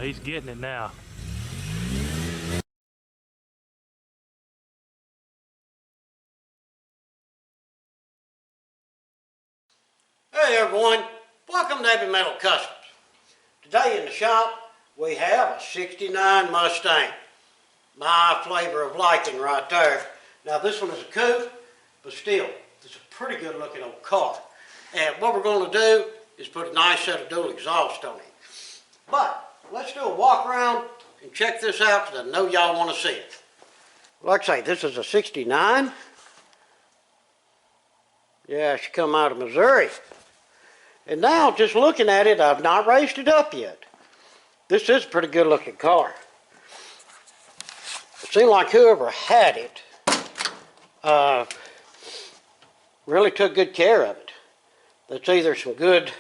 he's getting it now. Hey everyone, welcome to Heavy Metal Customs. Today in the shop we have a 69 Mustang. My flavor of liking right there. Now this one is a coupe, but still, it's a pretty good looking old car. And what we're going to do is put a nice set of dual exhaust on it. But let's do a walk around and check this out because I know y'all want to see it. Like I say, this is a 69. Yeah, she come out of Missouri. And now, just looking at it, I've not raised it up yet. This is a pretty good looking car. It seemed like whoever had it really took good care of it. That's either some good,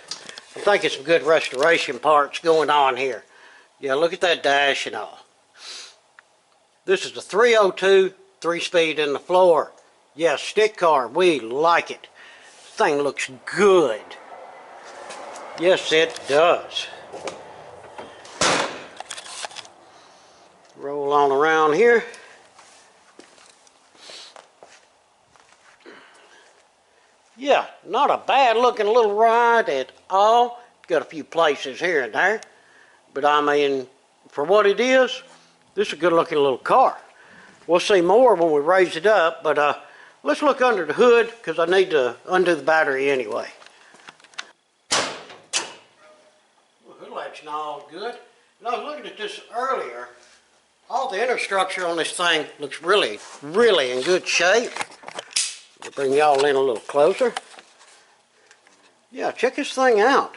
I'm thinking some good restoration parts going on here. Yeah, look at that dash and all. This is a 302, 3-speed in the floor. Yeah, stick car, we like it. This thing looks good. Yes, it does. Roll on around here. Yeah, not a bad looking little ride at all. Got a few places here and there. But I mean, for what it is, this is a good looking little car. We'll see more when we raise it up, but let's look under the hood because I need to undo the battery anyway. That's not all good. And I was looking at this earlier. All the inner structure on this thing looks really, really in good shape. I'll bring y'all in a little closer. Yeah, check this thing out.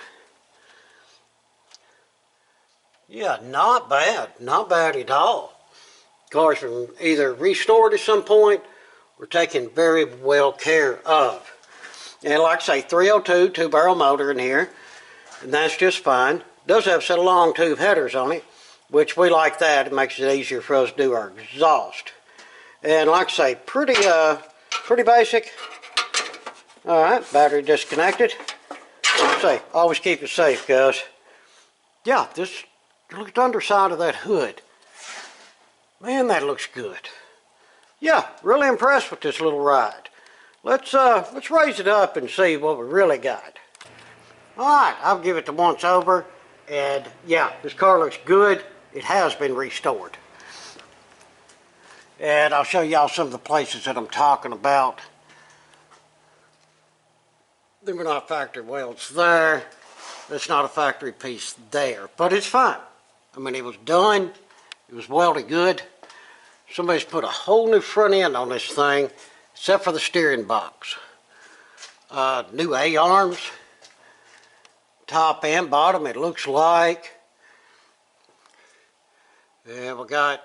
Yeah, not bad. Not bad at all. Car's been either restored at some point or taken very well care of. And like I say, 302 two-barrel motor in here. And that's just fine. Does have a set of long tube headers on it, which we like that. It makes it easier for us to do our exhaust. And like I say, pretty basic. All right, battery disconnected. Like I say, always keep it safe, guys. Yeah, just look at the underside of that hood. Man, that looks good. Yeah, really impressed with this little ride. Let's raise it up and see what we really got. All right, I'll give it the once over. And yeah, this car looks good. It has been restored. And I'll show y'all some of the places that I'm talking about. They were not factory welds there. That's not a factory piece there, but it's fine. I mean, it was done. It was welded good. Somebody's put a whole new front end on this thing, except for the steering box. New A-arms. Top and bottom, it looks like. Yeah, we got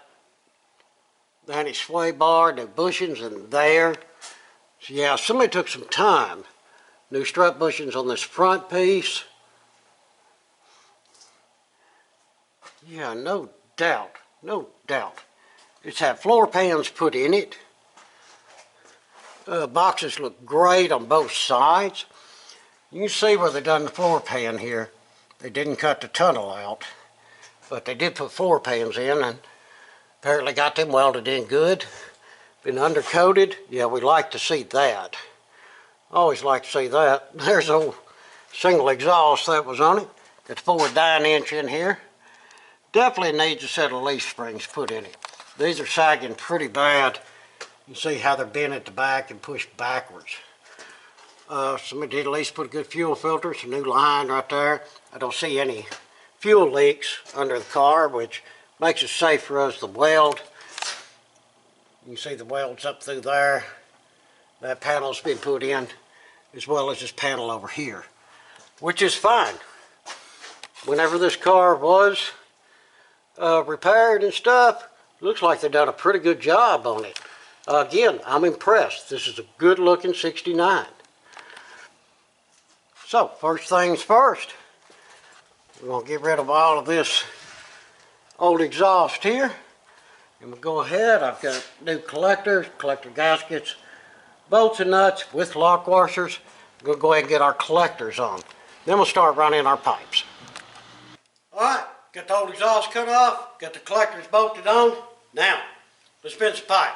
the anti-sway bar, new bushings in there. So yeah, somebody took some time. New strut bushings on this front piece. Yeah, no doubt, no doubt. It's had floor pans put in it. Boxes look great on both sides. You can see where they done the floor pan here. They didn't cut the tunnel out, but they did put floor pans in and apparently got them welded in good. Been undercoated. Yeah, we like to see that. Always like to see that. There's a old single exhaust that was on it. Got the forward 9-inch in here. Definitely needs a set of leaf springs put in it. These are sagging pretty bad. You can see how they're bent at the back and pushed backwards. Somebody did at least put a good fuel filter, some new line right there. I don't see any fuel leaks under the car, which makes it safe for us to weld. You can see the welds up through there. That panel's been put in, as well as this panel over here, which is fine. Whenever this car was repaired and stuff, looks like they've done a pretty good job on it. Again, I'm impressed. This is a good looking 69. So, first things first, we're going to get rid of all of this old exhaust here. And we'll go ahead, I've got new collector gaskets, bolts and nuts with lock washers. We'll go ahead and get our collectors on. Then we'll start running our pipes. Alright, Got the old exhaust cut off, got the collectors bolted on. Now, let's spin some pipe.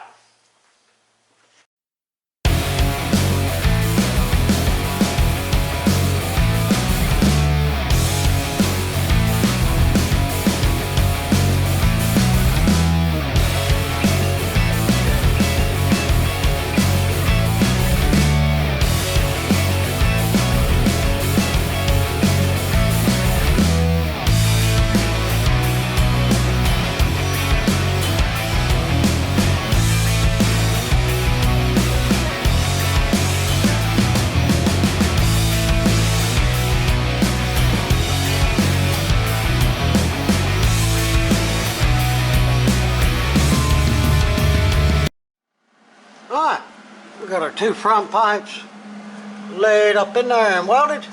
Alright, we got our two front pipes laid up in there and welded.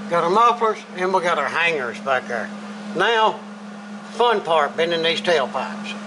Got our mufflers and we got our hangers back there. Now, fun part, bending these tailpipes.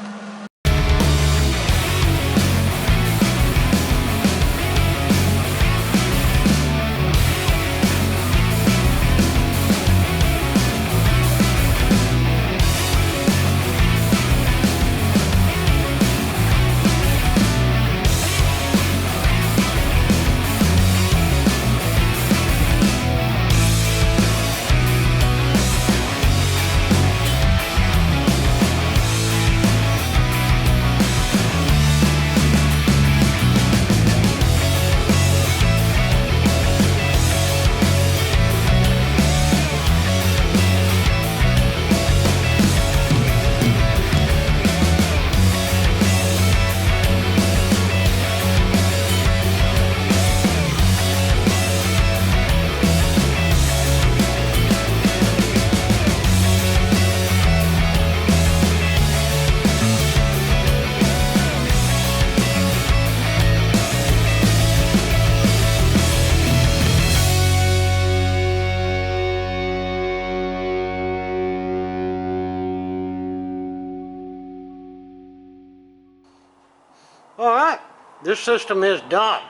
Alright, this system is done.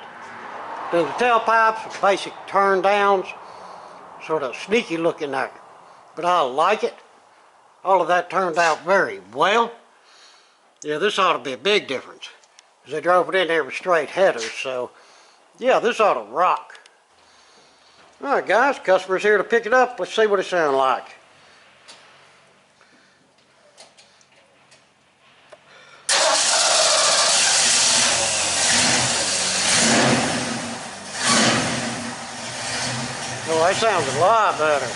The tailpipes, basic turn downs, sort of sneaky looking there. But I like it. All of that turned out very well. Yeah, this ought to be a big difference. Because they drove it in there with straight headers, so yeah, this ought to rock. Alright guys, customer's here to pick it up. Let's see what it sounds like. Oh, that sounds a lot better.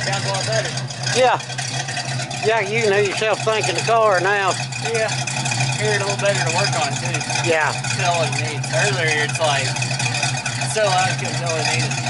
Sounds a lot better. Yeah. Yeah, you can hear yourself think in the car now. Yeah. Hear it a little better to work on too. Yeah. Tell what it needs. Earlier it's like so loud I couldn't tell what it needed.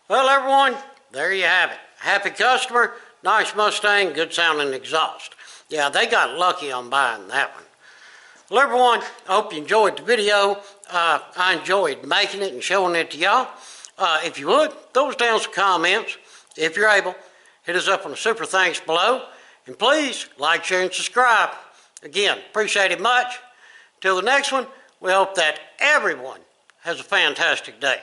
Well, everyone, there you have it. Happy customer, nice Mustang, good sounding exhaust. Yeah, they got lucky on buying that one. Well, everyone, I hope you enjoyed the video. I enjoyed making it and showing it to y'all. If you would, throw us down some comments. If you're able, hit us up on the super thanks below. And please like, share, and subscribe. Again, appreciate it much. Till the next one, we hope that everyone has a fantastic day.